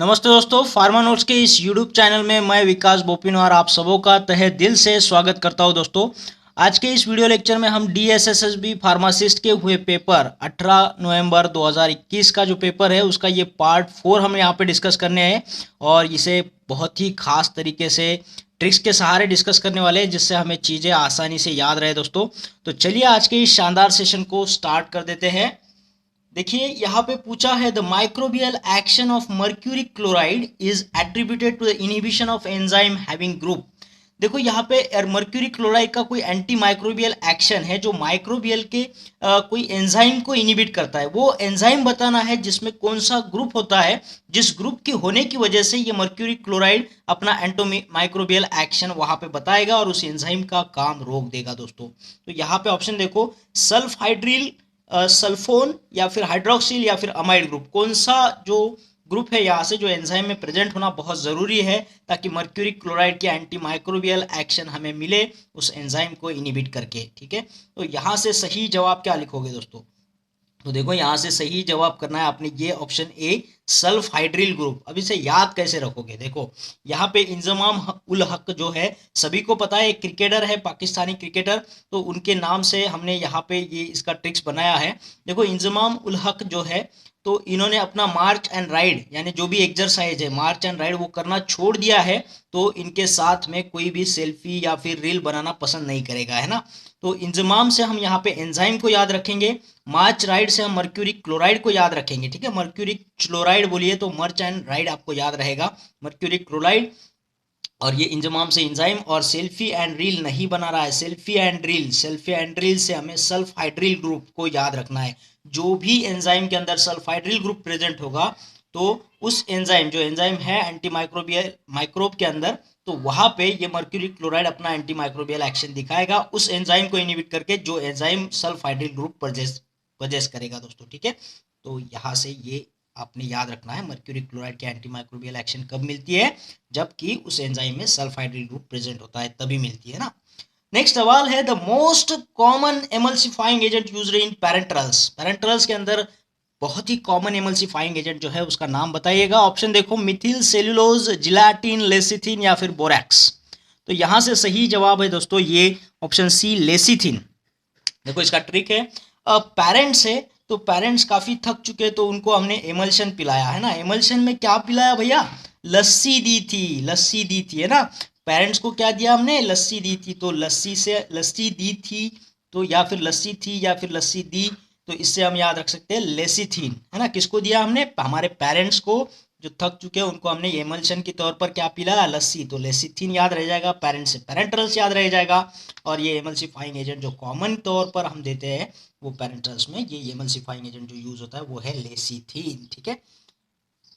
नमस्ते दोस्तों, pharma notes के इस यूट्यूब चैनल में मैं विकास बोपिनवार आप सबों का तहे दिल से स्वागत करता हूं। दोस्तों, आज के इस वीडियो लेक्चर में हम DSSSB फार्मासिस्ट के हुए पेपर 18 नवंबर 2021 का जो पेपर है उसका ये पार्ट 4 हम यहाँ पे डिस्कस करने हैं और इसे बहुत ही खास तरीके से ट्रिक्स के सहारे डिस्कस करने वाले हैं जिससे हमें चीज़ें आसानी से याद रहे। दोस्तों, तो चलिए आज के इस शानदार सेशन को स्टार्ट कर देते हैं। देखिए यहाँ पे पूछा है the microbial action of mercury chloride is attributed to the inhibition of enzyme having group. देखो यहाँ पे मर्क्यूरी क्लोराइड का कोई एंटी माइक्रोबियल एक्शन है जो माइक्रोबियल के कोई एंजाइम को इनहिबिट करता है। वो एंजाइम बताना है जिसमें कौन सा ग्रुप होता है, जिस ग्रुप के होने की वजह से ये मर्क्यूरी क्लोराइड अपना एंटो माइक्रोबियल एक्शन वहां पे बताएगा और उस एंजाइम का काम रोक देगा। दोस्तों, तो यहाँ पे ऑप्शन देखो, सल्फ हाइड्रिल सल्फोन या फिर हाइड्रोक्सिल या फिर अमाइड ग्रुप, कौन सा जो ग्रुप है यहाँ से जो एंजाइम में प्रेजेंट होना बहुत ज़रूरी है ताकि मर्क्यूरी क्लोराइड के एंटी माइक्रोबियल एक्शन हमें मिले उस एंजाइम को इनहिबिट करके। ठीक है, तो यहाँ से सही जवाब क्या लिखोगे दोस्तों? तो देखो यहाँ से सही जवाब करना है आपने ये option A, sulph hydryl group. अब इसे याद कैसे रखोगे? देखो यहाँ पे इंजमाम उल हक जो है सभी को पता है, एक क्रिकेटर है, पाकिस्तानी क्रिकेटर, तो उनके नाम से हमने यहाँ पे ये इसका ट्रिक्स बनाया है। देखो इंजमाम उल हक जो है तो इन्होंने अपना मार्च एंड राइड यानी जो भी एक्सरसाइज है मार्च एंड राइड वो करना छोड़ दिया है, तो इनके साथ में कोई भी सेल्फी या फिर रील बनाना पसंद नहीं करेगा, है ना। तो इंजमाम से हम यहाँ पे एंजाइम को याद रखेंगे, मार्च राइड से हम मर्क्यूरी क्लोराइड को याद रखेंगे। ठीक है, मर्क्यूरी क्लोराइड बोलिए तो मर्च एंड राइड आपको याद रहेगा, मर्क्यूरी क्लोराइड। और ये इंजमाम से इंजाइम, और सेल्फी एंड रील नहीं बना रहा है, selfie and reel, selfie and reel से हमें सल्फ हाइड्रिल ग्रुप को याद रखना है। जो भी एंजाइम के अंदर सल्फ हाइड्रिल ग्रुप प्रेजेंट होगा तो उस एंजाइम जो एंजाइम है एंटी माइक्रोबियल माइक्रोब के अंदर, तो वहां पे ये मर्क्यूरी क्लोराइड अपना एंटी माइक्रोबियल एक्शन दिखाएगा उस एंजाइम को इनहिबिट करके जो एंजाइम सल्फ हाइड्रिल ग्रुप प्रोजेस करेगा। दोस्तों, ठीक है, तो यहाँ से ये आपने याद रखना है, मर्क्यूरी क्लोराइड के एंटी माइक्रोबियल एक्शन कब मिलती है? जबकि उस एंजाइम में सल्फ हाइड्रिल ग्रुप प्रेजेंट होता है तभी मिलती है ना। नेक्स्ट सवाल है the most common emulsifying agent used in parenterals. Parenterals के अंदर बहुत ही कॉमन एमल्सिफाइंग एजेंट जो है उसका नाम बताइएगा। ऑप्शन देखो, मिथिल सेल्यूलोज, जिलाटिन, लेसिथिन या फिर बोरैक्स। तो यहाँ से सही जवाब है दोस्तों ये ऑप्शन सी, लेसिथिन। देखो इसका ट्रिक है, पेरेंट्स है तो पेरेंट्स काफ़ी थक चुके तो उनको हमने एमल्शन पिलाया है ना। एमल्शन में क्या पिलाया भैया? लस्सी दी थी, लस्सी दी थी, है ना। पेरेंट्स को क्या दिया हमने? लस्सी दी थी, तो लस्सी से लस्सी दी थी तो या फिर लस्सी थी या फिर लस्सी दी, तो इससे हम याद रख सकते हैं लेसिथिन, है ना। किसको दिया हमने? हमारे पेरेंट्स को जो थक चुके हैं उनको हमने एमल्शन के तौर पर क्या पिलाया? लस्सी, तो लेसिथिन याद रह जाएगा, पेरेंट्स से पेरेंटल्स याद रह जाएगा। और ये एमल्सिफाइंग एजेंट जो कॉमन तौर पर हम देते हैं वो पेरेंटल्स में ये एमल्सिफाइंग एजेंट जो यूज होता है वो है लेसिथिन। ठीक है,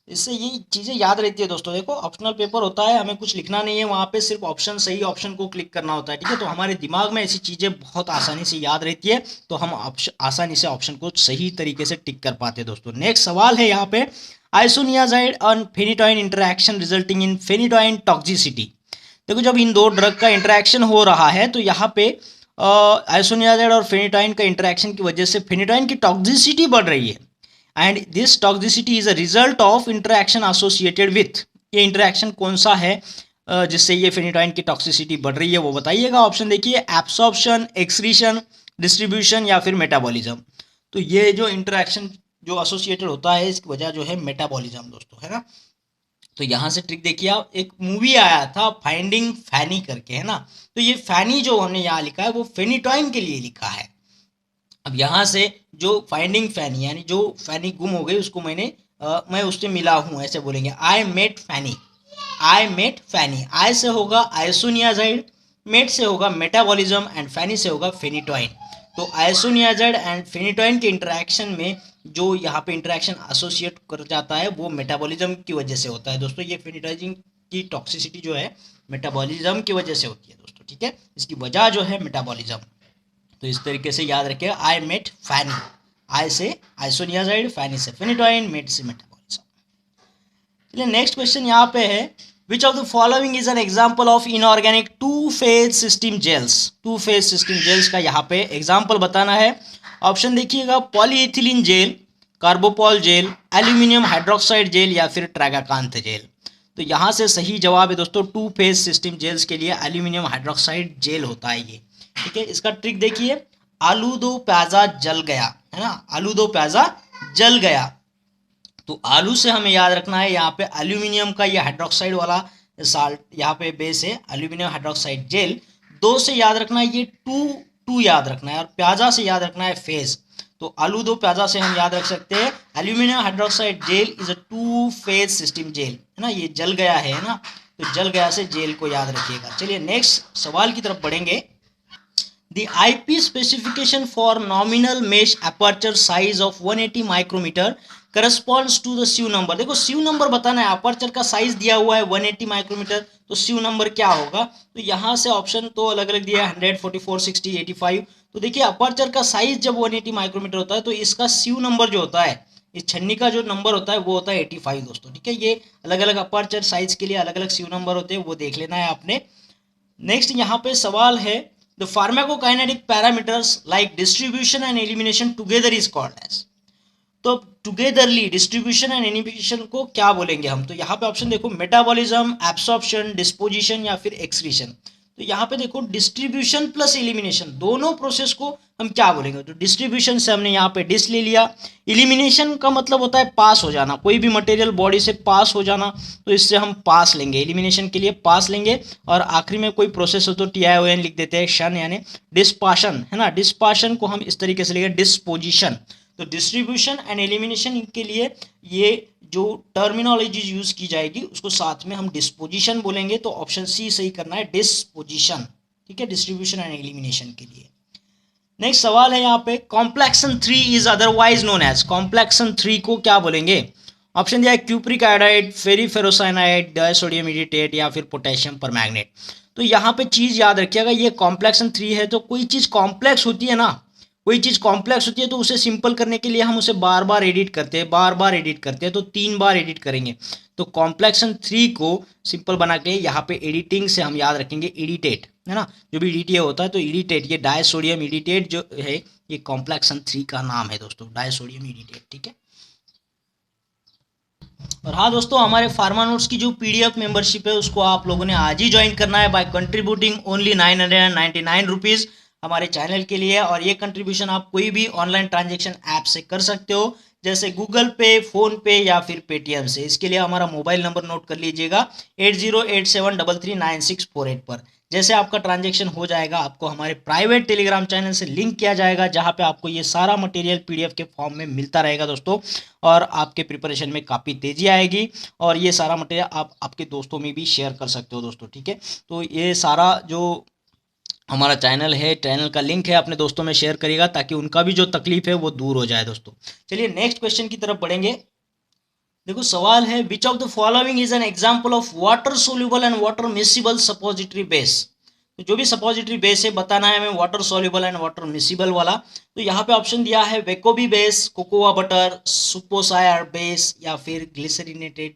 इससे ये चीज़ें याद रहती है दोस्तों। देखो ऑप्शनल पेपर होता है, हमें कुछ लिखना नहीं है वहाँ पे, सिर्फ ऑप्शन, सही ऑप्शन को क्लिक करना होता है। ठीक है, तो हमारे दिमाग में ऐसी चीज़ें बहुत आसानी से याद रहती है तो हम आसानी से ऑप्शन को सही तरीके से टिक कर पाते हैं। दोस्तों, नेक्स्ट सवाल है यहाँ पे, आइसोनियाजाइड और phenytoin interaction resulting in phenytoin toxicity. देखो जब इन दो ड्रग का इंटरैक्शन हो रहा है तो यहाँ पे आइसोनियाजाइड और फेनिटोइन का इंटरैक्शन की वजह से फेनिटोइन की टॉक्सिसिटी बढ़ रही है and this toxicity is a result of interaction associated with. ये इंटरैक्शन कौन सा है जिससे ये फेनिटोइन की टॉक्सिसिटी बढ़ रही है वो बताइएगा। ऑप्शन देखिए, एब्सॉर्प्शन, एक्सक्रीशन, डिस्ट्रीब्यूशन या फिर मेटाबॉलिज्म। तो ये जो इंटरैक्शन जो एसोसिएटेड होता है इसकी वजह जो है मेटाबॉलिज्म दोस्तों, है ना। तो यहाँ से ट्रिक देखिए आप, एक मूवी आया था फाइंडिंग फैनी करके, है ना। तो ये फैनी जो हमने यहाँ लिखा है वो फेनिटोइन के लिए लिखा है। अब यहाँ से जो फाइंडिंग फैनी यानी जो फैनी गुम हो गई उसको मैं उससे मिला हूँ ऐसे बोलेंगे, I met Fanny, I met फैनी। आई से होगा आइसोनियाजाइड, मेट से होगा मेटाबॉलिज्म एंड फैनी से होगा फेनिटोइन। तो आइसोनियाजाइड एंड फेनिटोइन के इंटरेक्शन में जो यहाँ पे इंटरेक्शन एसोसिएट कर जाता है वो मेटाबॉलिज्म की वजह से होता है दोस्तों। ये फेनिटोइन की टॉक्सिसिटी जो है मेटाबॉलिज्म की वजह से होती है दोस्तों। ठीक है, इसकी वजह जो है मेटाबॉलिज्म। तो इस तरीके से याद रखिएगा, आई मेट फैनी, आई से आइसोनियाजाइड, फैनी से फेनिटोइन, मेट से मेटाबॉलिज्म। चलिए नेक्स्ट क्वेश्चन यहाँ पे है, which of the following is an example of inorganic two phase system gels. Two phase system gels का यहाँ पे एग्जाम्पल बताना है। ऑप्शन देखिएगा, polyethylene gel, carbopol gel, aluminium hydroxide gel या फिर ट्रैगाकांथ जेल। तो यहाँ से सही जवाब है दोस्तों टू फेज सिस्टम जेल्स के लिए एल्यूमिनियम हाइड्रोक्साइड जेल होता है ये। ठीक है, इसका ट्रिक देखिए, आलू दो प्याजा जल गया, है ना, आलू दो प्याजा जल गया। तो आलू से हमें याद रखना है यहाँ पे एल्यूमिनियम का ये हाइड्रोक्साइड वाला साल्ट यहाँ पे बेस है एल्यूमिनियम हाइड्रोक्साइड जेल। दो से याद रखना है ये टू, टू याद रखना है, और प्याजा से याद रखना है फेज। तो आलू दो प्याजा से हम याद रख सकते हैं aluminium hydroxide gel is a two phase system gel, है ना, ये जल गया है ना, तो जल गया से जेल को याद रखिएगा। चलिए नेक्स्ट सवाल की तरफ बढ़ेंगे। The IP specification for nominal mesh aperture size of 180 micrometer corresponds to the SIU number। देखो SIU नंबर बताना है, अपर्चर का साइज दिया हुआ है 180 माइक्रोमीटर, तो SIU नंबर क्या होगा? तो यहाँ से ऑप्शन तो अलग अलग दिया है 100, 44, 60, 85। तो देखिए अपर्चर का साइज जब 180 माइक्रोमीटर होता है तो इसका SIU नंबर जो होता है, इस छन्नी का जो नंबर होता है वो होता है 85 दोस्तों। ठीक है, ये अलग अलग अपर्चर साइज के लिए अलग अलग SIU नंबर होते हैं, वो देख लेना है आपने। नेक्स्ट यहाँ पे सवाल है, the pharmacokinetic parameters like distribution and elimination together is called as। तो टुगेदरली डिस्ट्रीब्यूशन एंड एलिमिनेशन को क्या बोलेंगे हम? तो यहाँ पे ऑप्शन देखो, मेटाबॉलिज्म, एब्सॉर्प्शन, डिस्पोजिशन या फिर एक्सक्रीशन। तो यहाँ पे देखो डिस्ट्रीब्यूशन प्लस एलिमिनेशन दोनों प्रोसेस को हम क्या बोलेंगे? तो डिस्ट्रीब्यूशन से हमने यहाँ पे डिस ले लिया, एलिमिनेशन का मतलब होता है पास हो जाना, कोई भी मटेरियल बॉडी से पास हो जाना, तो इससे हम पास लेंगे, एलिमिनेशन के लिए पास लेंगे। और आखिरी में कोई प्रोसेस हो तो TION लिख देते हैं, शन यानी डिस्पाशन, है ना, डिस्पाशन को हम इस तरीके से लेंगे डिस्पोजिशन। तो डिस्ट्रीब्यूशन एंड एलिमिनेशन के लिए ये जो टर्मिनोलॉजी यूज की जाएगी उसको साथ में हम डिस्पोजिशन बोलेंगे, तो ऑप्शन सी सही करना है, डिस्पोजिशन। ठीक है, डिस्ट्रीब्यूशन एंड एलिमिनेशन के लिए। नेक्स्ट सवाल है यहाँ पे, complexon 3 is otherwise known as. Complexon 3 को क्या बोलेंगे? ऑप्शन दिया है cupric iodide, ferriferrocyanide, disodium edetate या फिर पोटेशियम परमैंगनेट। तो यहाँ पे चीज याद रखिएगा, ये कॉम्प्लेक्सन 3 है, तो कोई चीज कॉम्प्लेक्स होती है ना, कोई चीज़ कॉम्प्लेक्स होती है तो उसे सिंपल करने के लिए हम उसे बार बार एडिट करते हैं, बार बार एडिट करते हैं, तो 3 बार एडिट करेंगे। तो कॉम्प्लेक्सन 3 को सिंपल बना के यहाँ पे एडिटिंग से हम याद रखेंगे इरिटेट, है ना, जो भी इरिटेट होता है तो इरिटेट, ये डायसोडियम इरिटेट जो है ये कॉम्प्लेक्सन 3 का नाम है दोस्तों, डायसोडियम इरिटेट। ठीक है, और हाँ दोस्तों, हमारे फार्मा नोट्स की जो PDF मेंबरशिप है उसको आप लोगों ने आज ही ज्वाइन करना है बाय कंट्रीब्यूटिंग ओनली 999 रुपीज़ हमारे चैनल के लिए। और ये कंट्रीब्यूशन आप कोई भी ऑनलाइन ट्रांजैक्शन ऐप से कर सकते हो, जैसे गूगल पे, फोन पे या फिर पेटीएम से। इसके लिए हमारा मोबाइल नंबर नोट कर लीजिएगा 8087339648 पर। जैसे आपका ट्रांजैक्शन हो जाएगा आपको हमारे प्राइवेट टेलीग्राम चैनल से लिंक किया जाएगा, जहां पे आपको ये सारा मटेरियल PDF के फॉर्म में मिलता रहेगा दोस्तों, और आपके प्रिपरेशन में काफ़ी तेज़ी आएगी। और ये सारा मटेरियल आप आपके दोस्तों में भी शेयर कर सकते हो दोस्तों। ठीक है, तो ये सारा जो हमारा चैनल है, चैनल का लिंक है, अपने दोस्तों में शेयर करिएगा ताकि उनका भी जो तकलीफ है वो दूर हो जाए दोस्तों। चलिए नेक्स्ट क्वेश्चन की तरफ बढ़ेंगे। देखो सवाल है, which of the following is an example of water soluble and water miscible suppository base. तो जो भी सपोजिटरी बेस है बताना है हमें, water soluble and water miscible वाला। तो यहाँ पे ऑप्शन दिया है वेकोबी बेस, कोकोआ बटर, सुपोसायर बेस या फिर ग्लिसरीनेटेड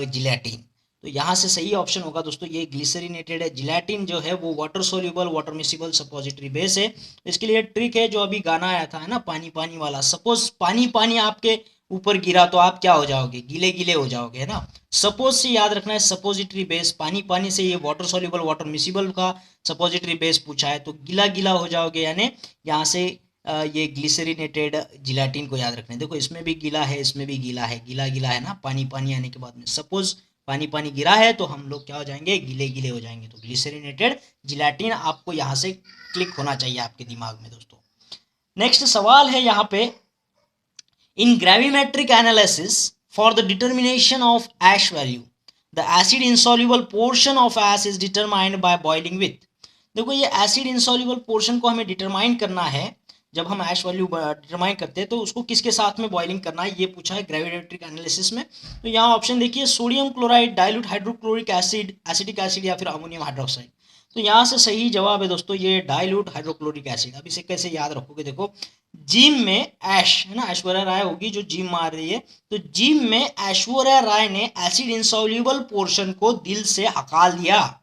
जिलेटिन। तो यहाँ से सही ऑप्शन होगा दोस्तों ये ग्लिसरीनेटेड है जिलेटिन जो है वो water soluble water miscible suppository base है। इसके लिए ट्रिक है जो अभी गाना आया था, है ना, पानी पानी वाला। सपोज पानी पानी आपके ऊपर गिरा तो आप क्या हो जाओगे? गीले गीले हो जाओगे, है ना। सपोज से याद रखना है सपोजिटरी बेस, पानी पानी से ये वाटर सोल्यूबल वाटर मिसिबल का सपोजिटरी बेस पूछा है तो गीला गीला हो जाओगे, यानी यहाँ से ये ग्लिसरीनेटेड जिलेटिन को याद रखना है। देखो इसमें भी गीला है, इसमें भी गीला है, गीला गीला है ना, पानी पानी आने के बाद में सपोज पानी पानी गिरा है तो हम लोग क्या हो जाएंगे? गीले गीले हो जाएंगे। तो ग्लिसरीनेटेड जिलेटिन आपको यहाँ से क्लिक होना चाहिए आपके दिमाग में दोस्तों। नेक्स्ट सवाल है यहाँ पे, in gravimetric analysis for the determination of ash value the acid insoluble portion of ash is determined by boiling with. देखो ये एसिड इंसॉल्युबल पोर्शन को हमें डिटरमाइन करना है, जब हम ऐश वैल्यू डिटरमाइन करते हैं तो उसको किसके साथ में बॉइलिंग करना है ये पूछा है ग्रेविमेट्रिक एनालिसिस में। तो यहाँ ऑप्शन देखिए, sodium chloride, dilute hydrochloric acid, acetic acid या फिर अमोनियम हाइड्रोक्साइड। तो यहाँ से सही जवाब है दोस्तों ये डाइल्यूट हाइड्रोक्लोरिक एसिड। अब इसे कैसे याद रखोगे? देखो जिम में ऐश, है ना, ऐश्वर्या राय होगी जो जिम मार रही है, तो जिम में ऐश्वर्या राय ने एसिड इंसॉल्युबल पोर्शन को दिल से हका लिया।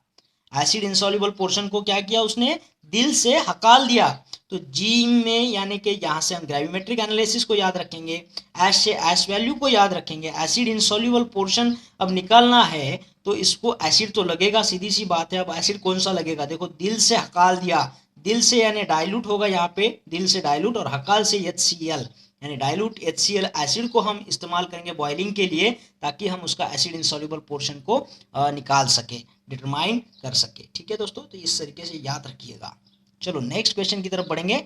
एसिड इंसॉल्युबल पोर्शन को क्या किया उसने? दिल से हकाल दिया। तो जी में यानी कि यहाँ से हम ग्रेविमेट्रिक एनालिसिस को याद रखेंगे, एस से एस वैल्यू को याद रखेंगे, एसिड इनसॉल्युबल पोर्शन अब निकालना है तो इसको एसिड तो लगेगा, सीधी सी बात है। अब एसिड कौन सा लगेगा, देखो दिल से हकाल दिया, दिल से यानी डाइल्यूट होगा यहाँ पे, दिल से डाइल्यूट, और हकाल से HCl यानी डाइल्यूट HCl एसिड को हम इस्तेमाल करेंगे बॉइलिंग के लिए, ताकि हम उसका एसिड इनसॉल्युबल पोर्शन को निकाल सके, डिटरमाइन कर सके। ठीक है दोस्तों, तो इस तरीके से याद रखिएगा। चलो नेक्स्ट क्वेश्चन की तरफ बढ़ेंगे।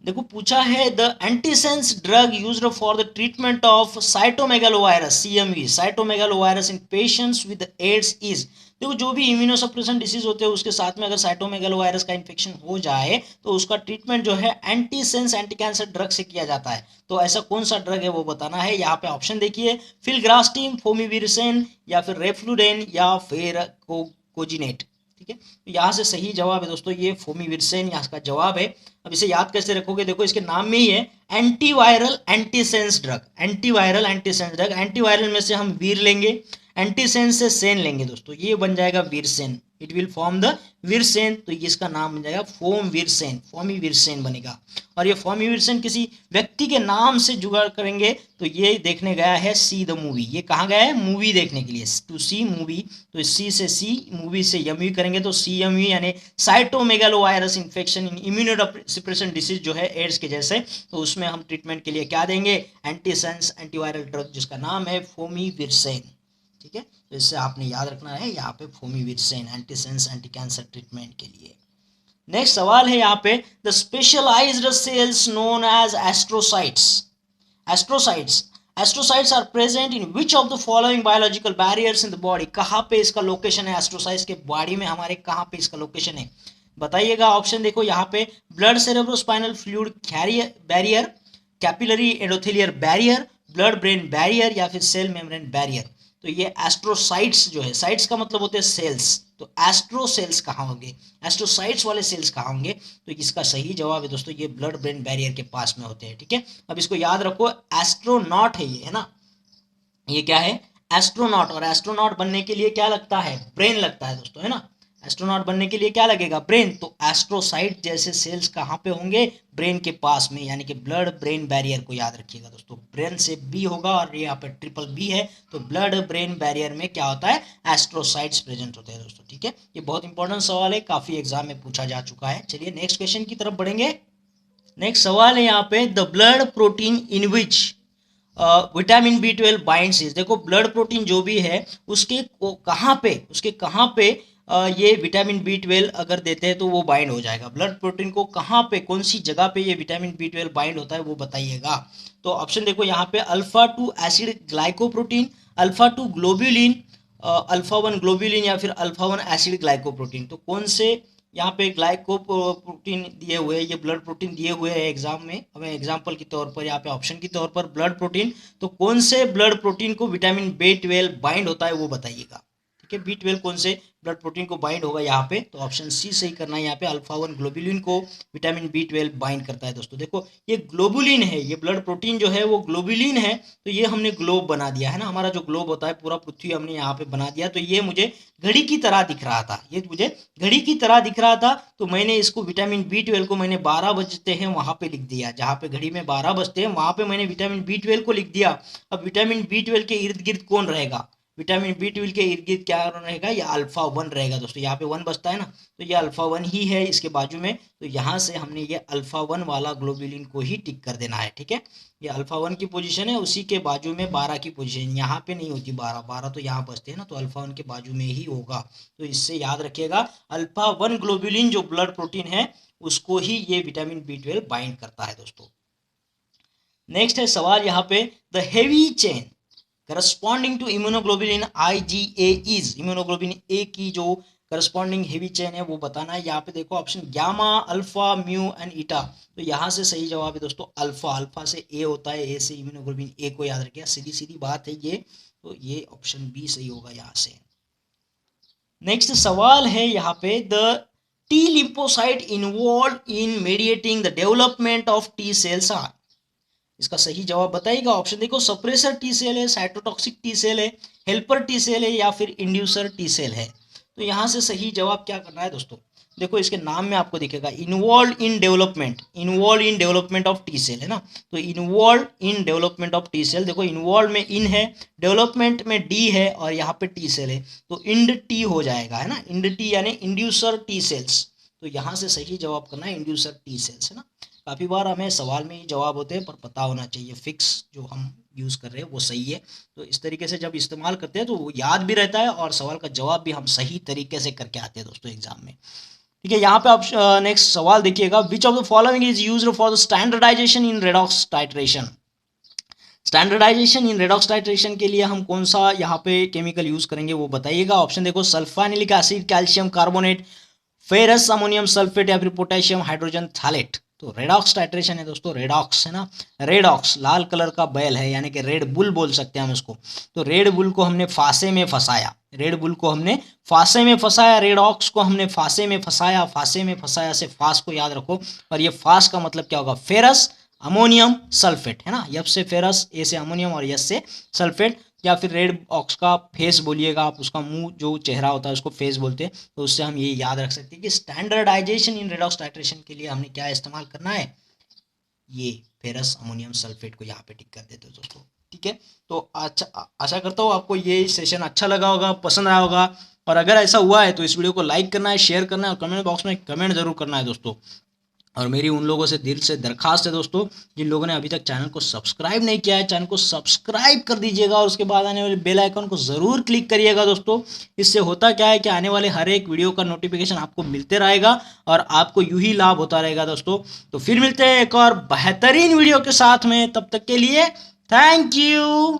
देखो पूछा है the antisense drug used for the treatment of cytomegalovirus CMV, cytomegalovirus in patients with AIDS is. देखो जो भी इम्यूनोसप्रेशन डिसीज होते हैं उसके साथ में अगर साइटोमेगालोवायरस का इन्फेक्शन हो जाए तो उसका ट्रीटमेंट जो है एंटीसेंस एंटी कैंसर ड्रग से किया जाता है। तो ऐसा कौन सा ड्रग है वो बताना है। यहाँ पे ऑप्शन देखिए, फिलग्रास्टिन, फोमिविरसेन, या फिर रेफ्लुडेन, या फिर कोजिनेट। ठीक है, तो यहाँ से सही जवाब है दोस्तों ये फोमिविरसेन यहाँ का जवाब है। अब इसे याद कैसे रखोगे, देखो इसके नाम में ही है antiviral antisense drug, antiviral antisense drug. Antiviral में से हम वीर लेंगे, एंटीसेंस से सेन लेंगे दोस्तों, ये बन जाएगा virsen, it will form the virsen. तो इसका नाम बन जाएगा फोमविरसेन, फोमिविरसेन बनेगा। और ये फोमिविरसेन किसी व्यक्ति के नाम से जुगाड़ करेंगे तो ये देखने गया है सी द मूवी, ये कहाँ गया है, मूवी देखने के लिए, टू सी मूवी। तो सी से सी, मूवी से यमवी करेंगे तो CMV यानी cytomegalovirus infection in immunosuppression disease जो है एड्स के जैसे, तो उसमें हम ट्रीटमेंट के लिए क्या देंगे, एंटीसेंस एंटीवायरल ड्रग जिसका नाम है फोमिविरसेन। ठीक है, तो इससे आपने याद रखना है यहाँ पे fomivirsen antisense anti cancer treatment के लिए। नेक्स्ट सवाल है यहाँ पे, the specialised cells known as astrocytes, astrocytes, astrocytes are present in which of the following biological barriers in the body. कहाँ पे इसका लोकेशन है, एस्ट्रोसाइट्स के बॉडी में हमारे कहाँ पे इसका लोकेशन है बताइएगा। ऑप्शन देखो यहाँ पे, blood cerebrospinal fluid barrier, capillary endothelial barrier, blood brain barrier, या फिर सेल मेम्ब्रेन बैरियर। तो ये एस्ट्रोसाइट्स जो है, साइट्स का मतलब होते हैं सेल्स, तो एस्ट्रो सेल्स कहाँ होंगे, एस्ट्रोसाइट्स वाले सेल्स कहाँ होंगे, तो इसका सही जवाब है दोस्तों ये ब्लड ब्रेन बैरियर के पास में होते हैं। ठीक है, अब इसको याद रखो, एस्ट्रोनॉट है ये, है ना, ये क्या है, एस्ट्रोनॉट। और एस्ट्रोनॉट बनने के लिए क्या लगता है, ब्रेन लगता है दोस्तों, है ना, एस्ट्रोनॉट बनने के लिए क्या लगेगा, ब्रेन। तो एस्ट्रोसाइट जैसे सेल्स कहाँ पे होंगे, ब्रेन के पास में, यानी कि ब्लड ब्रेन बैरियर को याद रखिएगा दोस्तों, ब्रेन से बी होगा और यहाँ पे ट्रिपल बी है, तो ब्लड ब्रेन बैरियर में क्या होता है, एस्ट्रोसाइट्स प्रेजेंट होते हैं दोस्तों। ठीक है, ये बहुत इंपॉर्टेंट सवाल है, काफी एग्जाम में पूछा जा चुका है। चलिए नेक्स्ट क्वेश्चन की तरफ बढ़ेंगे। नेक्स्ट सवाल है यहाँ पे, the blood protein in which vitamin B12 binds is. देखो ब्लड प्रोटीन जो भी है उसके कहाँ पे, उसके कहाँ पे ये विटामिन B12 अगर देते हैं तो वो बाइंड हो जाएगा। ब्लड प्रोटीन को कहाँ पे, कौन सी जगह पे ये विटामिन B12 बाइंड होता है वो बताइएगा। तो ऑप्शन देखो यहाँ पे, alpha 2 acid glycoprotein, alpha 2 globulin, alpha 1 globulin, या फिर अल्फा 1 एसिड ग्लाइकोप्रोटीन। तो कौन से यहाँ पे ग्लाइकोप्रोटीन दिए हुए हैं, ये ब्लड प्रोटीन दिए हुए हैं एग्जाम में हमें, एग्जाम्पल के तौर पर यहाँ पे ऑप्शन के तौर पर ब्लड प्रोटीन। तो कौन से ब्लड प्रोटीन को विटामिन B12 बाइंड होता है वो बताइएगा। ठीक है, B12 कौन से ब्लड प्रोटीन को बाइंड होगा यहाँ पे, तो ऑप्शन सी सही करना है। यहाँ पे अल्फा 1 ग्लोबुलिन को विटामिन B12 बाइंड करता है दोस्तों। देखो ये ग्लोबुलिन है, ये ब्लड प्रोटीन जो है वो ग्लोबुलिन है, तो ये हमने ग्लोब बना दिया है ना, हमारा जो ग्लोब होता है पूरा पृथ्वी हमने यहाँ पे बना दिया। तो ये मुझे घड़ी की तरह दिख रहा था, ये मुझे घड़ी की तरह दिख रहा था, तो मैंने इसको विटामिन B12 को मैंने 12 बजते हैं वहां पे लिख दिया, जहाँ पे घड़ी में 12 बजते हैं वहां पे मैंने विटामिन B12 को लिख दिया। अब विटामिन B12 के इर्द गिर्द कौन रहेगा, विटामिन B12 के इर्द गिर्द क्या रहेगा, ये अल्फा 1 रहेगा दोस्तों। यहाँ पे 1 बचता है ना, तो ये अल्फा 1 ही है इसके बाजू में, तो यहाँ से हमने ये अल्फा 1 वाला ग्लोबुलिन को ही टिक कर देना है। ठीक है, ये अल्फा 1 की पोजीशन है, उसी के बाजू में 12 की पोजीशन, यहाँ पे नहीं होती 12 तो यहाँ बचते हैं ना, तो अल्फा 1 के बाजू में ही होगा। तो इससे याद रखिएगा अल्फा 1 ग्लोबुलिन जो ब्लड प्रोटीन है उसको ही ये विटामिन B12 बाइंड करता है दोस्तों। नेक्स्ट है सवाल यहाँ पे, the heavy chain corresponding to immunoglobulin IgA is, immunoglobulin A की जो करस्पॉन्डिंग हेवी चेन है वो बताना है। यहाँ पे देखो option gamma, alpha, mu and eta, तो यहाँ से सही जवाब है दोस्तों अल्फा, अल्फा से A होता है, A से इम्यूनोग्लोबुलिन A को याद रखिए, सीधी सीधी बात है ये, तो ये ऑप्शन बी सही होगा यहाँ से। नेक्स्ट सवाल है यहाँ पे, the T lymphocyte involved in mediating the development of T cells are, इसका सही जवाब बताइएगा। ऑप्शन देखो, सप्रेसर T सेल है, साइटोटॉक्सिक T सेल है, हेल्पर T सेल है, या फिर इंड्यूसर T सेल है। तो यहाँ से सही जवाब क्या करना है दोस्तों, देखो इसके नाम में आपको दिखेगा involved in development of T cell, है ना। तो involved in development of T cell, देखो इन्वॉल्व में इन है, डेवलपमेंट में डी है और यहाँ पे टी सेल है, तो इंड टी हो जाएगा, है ना। इंड टी यानी इंड्यूसर टी सेल्स, तो यहाँ से सही जवाब करना है इंड्यूसर टी सेल्स, है ना। काफ़ी बार हमें सवाल में ही जवाब होते हैं, पर पता होना चाहिए फिक्स जो हम यूज़ कर रहे हैं वो सही है। तो इस तरीके से जब इस्तेमाल करते हैं तो वो याद भी रहता है और सवाल का जवाब भी हम सही तरीके से करके आते हैं दोस्तों एग्जाम में। ठीक है, यहाँ पे आप नेक्स्ट सवाल देखिएगा, which of the following is used for the standardisation in redox titration. Standardisation in redox titration के लिए हम कौन सा यहाँ पे केमिकल यूज करेंगे वो बताइएगा। ऑप्शन देखो, sulphanilic acid, calcium carbonate, ferrous ammonium sulphate या फिर पोटेशियम हाइड्रोजन थैलेट। तो रेडॉक्स टाइट्रेशन है दोस्तों, रेडॉक्स, है ना। रेडॉक्स लाल कलर का बैल है, यानी कि रेड बुल बोल सकते हैं हम इसको। तो रेड बुल को हमने फांसे में फंसाया, रेड बुल को हमने फांसे में फंसाया, रेडॉक्स को हमने फांसे में फंसाया, फांसे में फंसाया से फास को याद रखो। और ये फास का मतलब क्या होगा, फेरस अमोनियम सल्फेट, है ना। एफ से फेरस, ए से अमोनियम और एस से सल्फेट। या फिर रेड ऑक्स का फेस बोलिएगा आप, उसका मुंह जो चेहरा होता है उसको फेस बोलते हैं। तो उससे हम ये याद रख सकते हैं कि स्टैंडर्डाइजेशन इन रेडॉक्स टाइट्रेशन के लिए हमने क्या इस्तेमाल करना है, ये फेरस अमोनियम सल्फेट को यहाँ पे टिक कर देते हो दोस्तों। ठीक है, तो अच्छा, आशा करता हूँ आपको ये सेशन अच्छा लगा होगा, पसंद आया होगा। और अगर ऐसा हुआ है तो इस वीडियो को लाइक करना है, शेयर करना है और कमेंट बॉक्स में कमेंट जरूर करना है दोस्तों। और मेरी उन लोगों से दिल से दरखास्त है दोस्तों, जिन लोगों ने अभी तक चैनल को सब्सक्राइब नहीं किया है, चैनल को सब्सक्राइब कर दीजिएगा और उसके बाद आने वाले बेल आइकन को ज़रूर क्लिक करिएगा दोस्तों। इससे होता क्या है कि आने वाले हर एक वीडियो का नोटिफिकेशन आपको मिलते रहेगा और आपको यूं ही लाभ होता रहेगा दोस्तों। तो फिर मिलते हैं एक और बेहतरीन वीडियो के साथ में, तब तक के लिए थैंक यू।